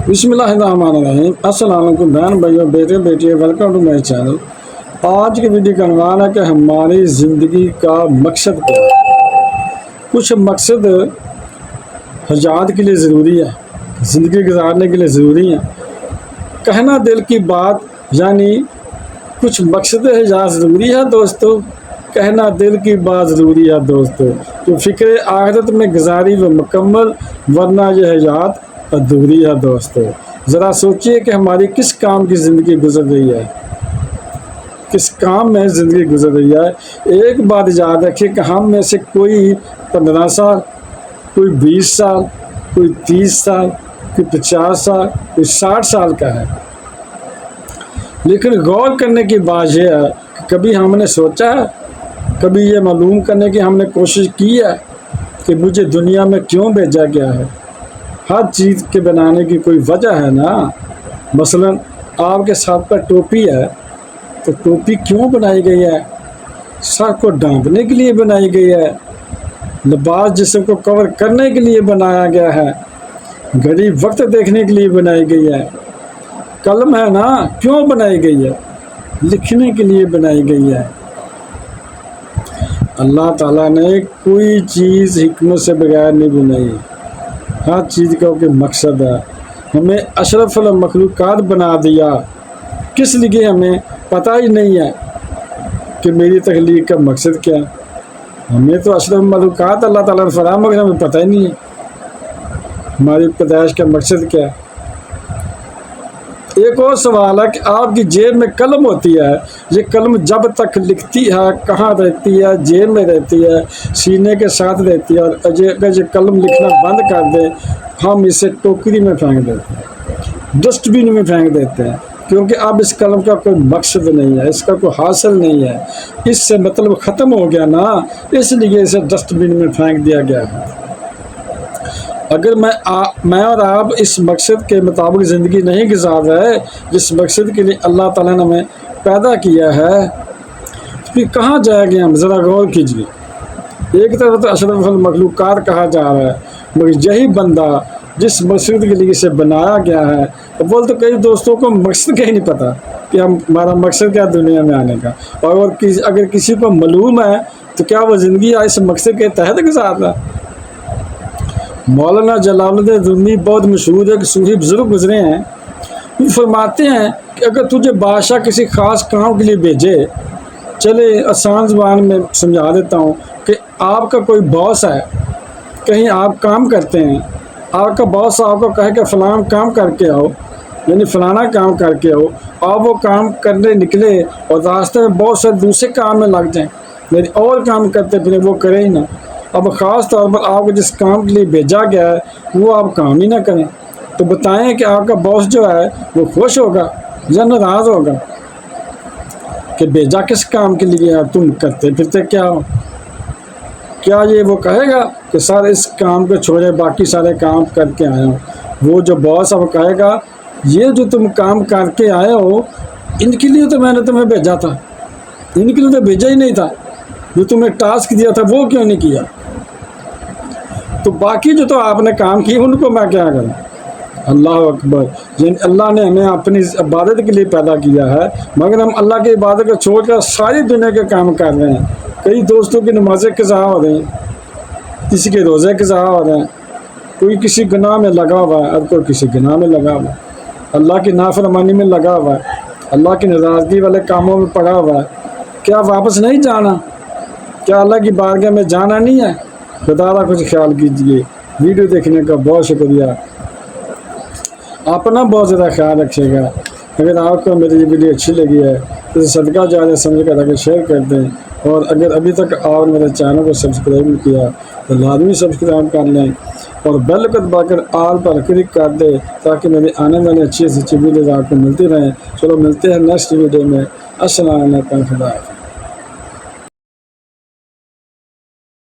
بسم اللہ الرحمن الرحیم۔ السلام علیکم بہن بھائیوں، بیٹے بیٹیاں، ویلکم ٹو مائی چینل۔ آج کی ویڈیو کا عنوان ہے کہ ہماری زندگی کا مقصد کیا ہے۔ کچھ مقصد حیات کے لیے ضروری ہے، زندگی گزارنے کے لیے ضروری ہیں۔ کہنا دل کی بات یعنی کچھ مقصد حیات ضروری ہے دوستو، کہنا دل کی بات ضروری ہے دوستو۔ تو فکر آخرت میں گزاری وہ مکمل، ورنہ یہ حیات ادھوری ہے دوستو۔ ذرا سوچئے کہ ہماری کس کام کی زندگی گزر رہی ہے، کس کام میں زندگی گزر رہی ہے۔ ایک بات یاد رکھیے کہ ہم میں سے کوئی 15 سال، کوئی 20 سال، کوئی 30 سال، کوئی 50 سال، کوئی 60 سال کا ہے۔ لیکن غور کرنے کی بات یہ ہے کہ کبھی ہم نے سوچا ہے، کبھی یہ معلوم کرنے کی ہم نے کوشش کی ہے کہ مجھے دنیا میں کیوں بھیجا گیا ہے۔ ہر چیز کے بنانے کی کوئی وجہ ہے نا۔ مثلا آپ کے ساتھ پر ٹوپی ہے تو ٹوپی کیوں بنائی گئی ہے؟ سر کو ڈھانپنے کے لیے بنائی گئی ہے۔ لباس جسم کو کور کرنے کے لیے بنایا گیا ہے۔ گھڑی وقت دیکھنے کے لیے بنائی گئی ہے۔ قلم ہے نا، کیوں بنائی گئی ہے؟ لکھنے کے لیے بنائی گئی ہے۔ اللہ تعالیٰ نے کوئی چیز حکمت سے بغیر نہیں بنائی، ہر چیز کا کوئی مقصد ہے۔ ہمیں اشرف المخلوقات بنا دیا، کس لیے ہمیں پتہ ہی نہیں ہے کہ میری تخلیق کا مقصد کیا ہے۔ ہمیں تو اشرف المخلوقات اللہ تعالیٰ نے فراہم، مگر ہمیں پتہ ہی نہیں ہے ہماری پیدائش کا مقصد کیا ہے۔ ایک اور سوال ہے کہ آپ کی جیب میں قلم ہوتی ہے، یہ قلم جب تک لکھتی ہے کہاں رہتی ہے؟ جیب میں رہتی ہے، سینے کے ساتھ رہتی ہے۔ اور اگر یہ قلم لکھنا بند کر دے، ہم اسے ٹوکری میں پھینک دیتے ہیں، ڈسٹ بن میں پھینک دیتے ہیں، کیونکہ اب اس قلم کا کوئی مقصد نہیں ہے، اس کا کوئی حاصل نہیں ہے، اس سے مطلب ختم ہو گیا نا، اس لیے اسے ڈسٹ بن میں پھینک دیا گیا ہے۔ اگر میں اور آپ اس مقصد کے مطابق زندگی نہیں گزار رہے جس مقصد کے لیے اللہ تعالیٰ نے ہمیں پیدا کیا ہے، تو پھر کہاں جائیں گے ہم؟ ذرا غور کیجیے۔ ایک طرف تو اشرف المخلوقات کہا جا رہا ہے، مگر یہی بندہ جس مقصد کے لیے اسے بنایا گیا ہے، بول تو کئی دوستوں کو مقصد کا ہی نہیں پتہ کہ ہمارا مقصد کیا دنیا میں آنے کا۔ اور اگر کسی کو معلوم ہے تو کیا وہ زندگی اس مقصد کے تحت گزار رہا ہے؟ مولانا جلال الدین رومی بہت مشہور ایک صوفی بزرگ گزرے ہیں، وہ فرماتے ہیں کہ اگر تجھے بادشاہ کسی خاص کام کے لیے بھیجے، چلے آسان زبان میں سمجھا دیتا ہوں کہ آپ کا کوئی باس ہے، کہیں آپ کام کرتے ہیں، آپ کا باس آپ کو کہے کہ فلاں کام کر کے آؤ، یعنی فلانا کام کر کے آؤ، آپ وہ کام کرنے نکلے اور راستے میں بہت سے دوسرے کام میں لگ جائیں، یعنی اور کام کرتے پھر وہ کریں ہی نہ۔ اب خاص طور پر آپ کو جس کام کے لیے بھیجا گیا ہے وہ آپ کام ہی نہ کریں، تو بتائیں کہ آپ کا باس جو ہے وہ خوش ہوگا یا ناراض ہوگا کہ بھیجا کس کام کے لیے ہے، تم کرتے پھرتے کیا ہو؟ کیا یہ وہ کہے گا کہ سر اس کام کو چھوڑے باقی سارے کام کر کے آیا ہوں؟ وہ جو باس اب کہے گا یہ جو تم کام کر کے آئے ہو ان کے لیے تو میں نے تمہیں بھیجا تھا، ان کے لیے تو بھیجا ہی نہیں تھا، جو تمہیں ٹاسک دیا تھا وہ کیوں نہیں کیا؟ تو باقی جو تو آپ نے کام کی ان کو میں کیا کروں؟ اللہ اکبر۔ یعنی اللہ نے ہمیں اپنی عبادت کے لیے پیدا کیا ہے، مگر ہم اللہ کی عبادت کو چھوڑ کر ساری دنیا کے کام کر رہے ہیں۔ کئی دوستوں کی نمازیں قضا ہو رہی ہیں، کسی کے روزے قضا ہو رہے ہیں، کوئی کسی گناہ میں لگا ہوا ہے اور کوئی کسی گناہ میں لگا ہوا ہے، اللہ کی نافرمانی میں لگا ہوا ہے، اللہ کی ناراضگی والے کاموں میں پڑا ہوا ہے۔ کیا واپس نہیں جانا؟ کیا اللہ کی بارگاہ میں جانا نہیں ہے؟ خدا کا کچھ خیال کیجیے۔ ویڈیو دیکھنے کا بہت شکریہ، اپنا بہت زیادہ خیال رکھیے گا۔ اگر آپ کو میری یہ ویڈیو اچھی لگی ہے تو صدقہ جاریہ سمجھ کر اگر شیئر کر دیں، اور اگر ابھی تک آپ میرے چینل کو سبسکرائب نہیں کیا تو لازمی سبسکرائب کر لیں اور بیل کو دبا کر آل پر کلک کر دیں تاکہ میری آنے والی اچھی سے اچھی ویڈیوز آپ کو ملتی رہیں۔ چلو ملتے ہیں نیکسٹ ویڈیو میں۔ السلام علیکم، خدا حافظ۔